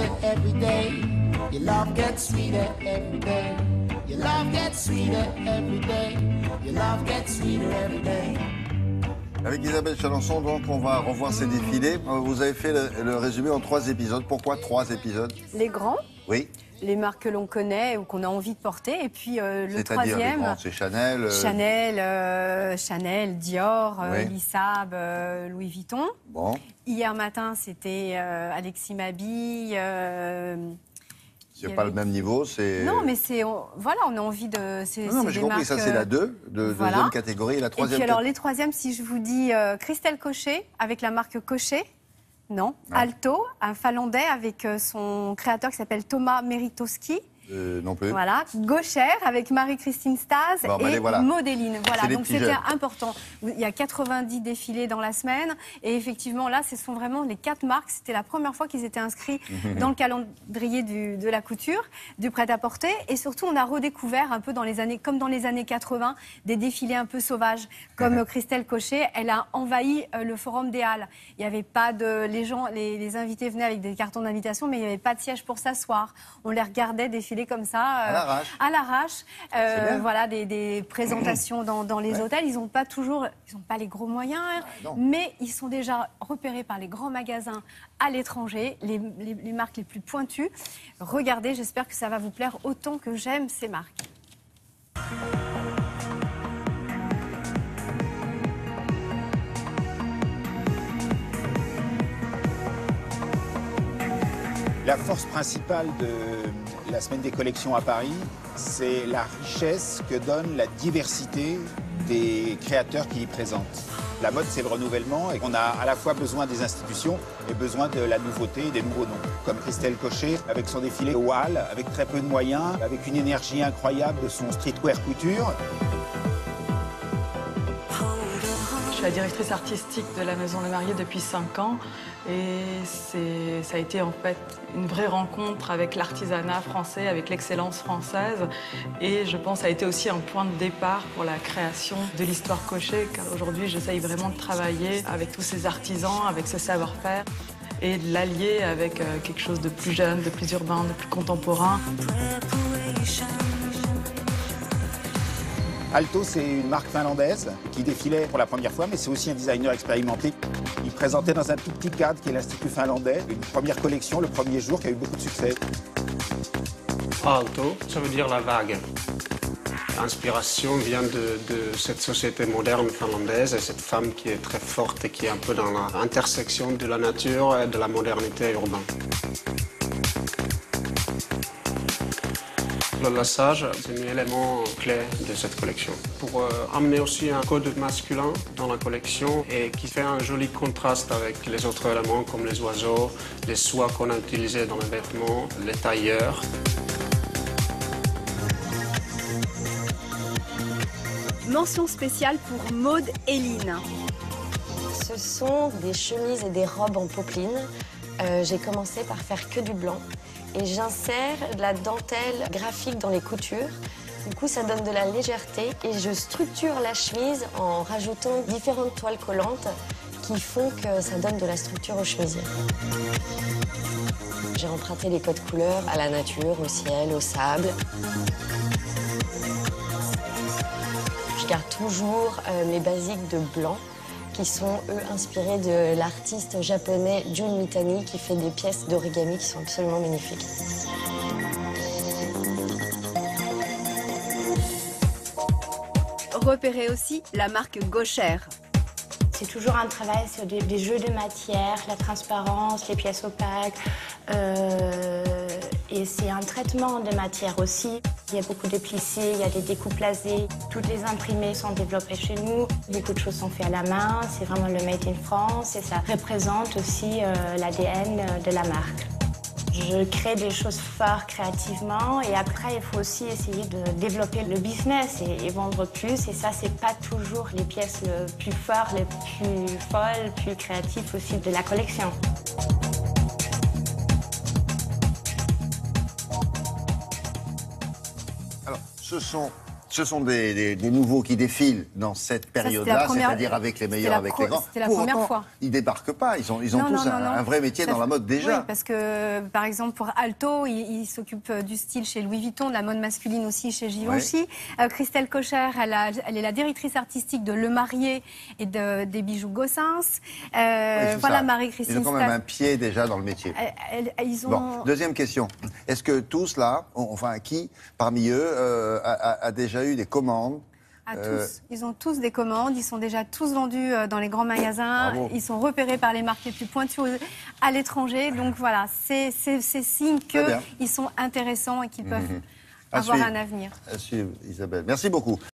sweeter every day. Your love gets sweeter every day. Your love gets sweeter every day. Your love gets sweeter every day. Avec Isabelle Chalençon, donc, on va revoir ces défilés. Vous avez fait le résumé en 3 épisodes. Pourquoi 3 épisodes? Les grands. Oui. Les marques que l'on connaît ou qu'on a envie de porter. Et puis le troisième... C'est Chanel Chanel, Dior, oui. Lissab, Louis Vuitton. Bon. Hier matin, c'était Alexis Mabille. C'est pas le même niveau, c'est... Non, mais c'est... Voilà, on a envie de... Non, mais j'ai compris, ça c'est la 2, voilà. Deuxième catégorie. Et la troisième... Et puis alors, les troisièmes, si je vous dis Christelle Cochet, avec la marque Cochet. Non. Alto, un finlandais avec son créateur qui s'appelle Thomas Meritoski. Non plus. Voilà. Gaucher avec Marie-Christine Staz et voilà. Modeline. Voilà, donc c'était jeunes. important. Il y a 90 défilés dans la semaine. Et effectivement, là, ce sont vraiment les 4 marques. C'était la première fois qu'ils étaient inscrits dans le calendrier de la couture, du prêt-à-porter. Et surtout, on a redécouvert un peu comme dans les années 80, des défilés un peu sauvages. Comme Christelle Cochet, elle a envahi le Forum des Halles. Il n'y avait pas de... Les invités venaient avec des cartons d'invitation, mais il n'y avait pas de siège pour s'asseoir. On les regardait défiler comme ça, à l'arrache. Voilà, des présentations dans les hôtels. Ils n'ont pas les gros moyens, mais ils sont déjà repérés par les grands magasins à l'étranger, les marques les plus pointues. Regardez, j'espère que ça va vous plaire autant que j'aime ces marques. La force principale de la semaine des collections à Paris, c'est la richesse que donne la diversité des créateurs qui y présentent. La mode, c'est le renouvellement et on a à la fois besoin des institutions et besoin de la nouveauté et des nouveaux noms. Comme Christelle Cochet, avec son défilé au Halles, avec très peu de moyens, avec une énergie incroyable de son streetwear couture. Je suis la directrice artistique de la Maison Le Marié depuis 5 ans et ça a été en fait une vraie rencontre avec l'artisanat français, avec l'excellence française et je pense que ça a été aussi un point de départ pour la création de l'histoire Cochet car aujourd'hui j'essaye vraiment de travailler avec tous ces artisans, avec ce savoir-faire et de l'allier avec quelque chose de plus jeune, de plus urbain, de plus contemporain. Alto, c'est une marque finlandaise qui défilait pour la première fois, mais c'est aussi un designer expérimenté. Il présentait dans un tout petit cadre qui est l'Institut finlandais une première collection le premier jour qui a eu beaucoup de succès. Alto, ça veut dire la vague. L'inspiration vient de cette société moderne finlandaise et cette femme qui est très forte et qui est un peu dans l'intersection de la nature et de la modernité urbaine. Le lassage, c'est un élément clé de cette collection. Pour amener aussi un code masculin dans la collection et qui fait un joli contraste avec les autres éléments comme les oiseaux, les soies qu'on a utilisées dans les vêtements, les tailleurs. Mention spéciale pour Maud Héline. Ce sont des chemises et des robes en popeline. J'ai commencé par faire que du blanc. Et j'insère de la dentelle graphique dans les coutures. Du coup, ça donne de la légèreté et je structure la chemise en rajoutant différentes toiles collantes qui font que ça donne de la structure aux chemisiers. J'ai emprunté les codes couleurs à la nature, au ciel, au sable. Je garde toujours mes basiques de blanc qui sont, eux, inspirés de l'artiste japonais Jun Mitani qui fait des pièces d'origami qui sont absolument magnifiques. Repérez aussi la marque Gaucher. C'est toujours un travail sur des jeux de matière, la transparence, les pièces opaques. Et c'est un traitement de matière aussi. Il y a beaucoup de plissés, il y a des découpes lasées. Toutes les imprimés sont développées chez nous. Beaucoup de choses sont faites à la main. C'est vraiment le Made in France et ça représente aussi l'ADN de la marque. Je crée des choses fortes créativement et après, il faut aussi essayer de développer le business et vendre plus. Et ça, c'est pas toujours les pièces les plus fortes, les plus folles, les plus créatives aussi de la collection. Alors, ce sont Ce sont des nouveaux qui défilent dans cette période-là, c'est-à-dire avec les meilleurs, avec les grands. C'était la première fois. Ils ne débarquent pas, ils ont tous un vrai métier dans la mode déjà. Oui, parce que, par exemple, pour Alto, il s'occupe du style chez Louis Vuitton, de la mode masculine aussi chez Givenchy. Oui. Christelle Kocher, elle est la directrice artistique de Le Marié et des bijoux Gossens. Voilà, Marie-Christine. Ils ont quand même un pied déjà dans le métier. Bon, deuxième question. Est-ce que tous là, enfin qui parmi eux a déjà eu des commandes? Tous. Ils ont tous des commandes, ils sont déjà tous vendus dans les grands magasins, Bravo. Ils sont repérés par les marques les plus pointues à l'étranger. Donc voilà, c'est signe qu'ils sont intéressants et qu'ils peuvent avoir un avenir. À suivre, Isabelle. Merci beaucoup.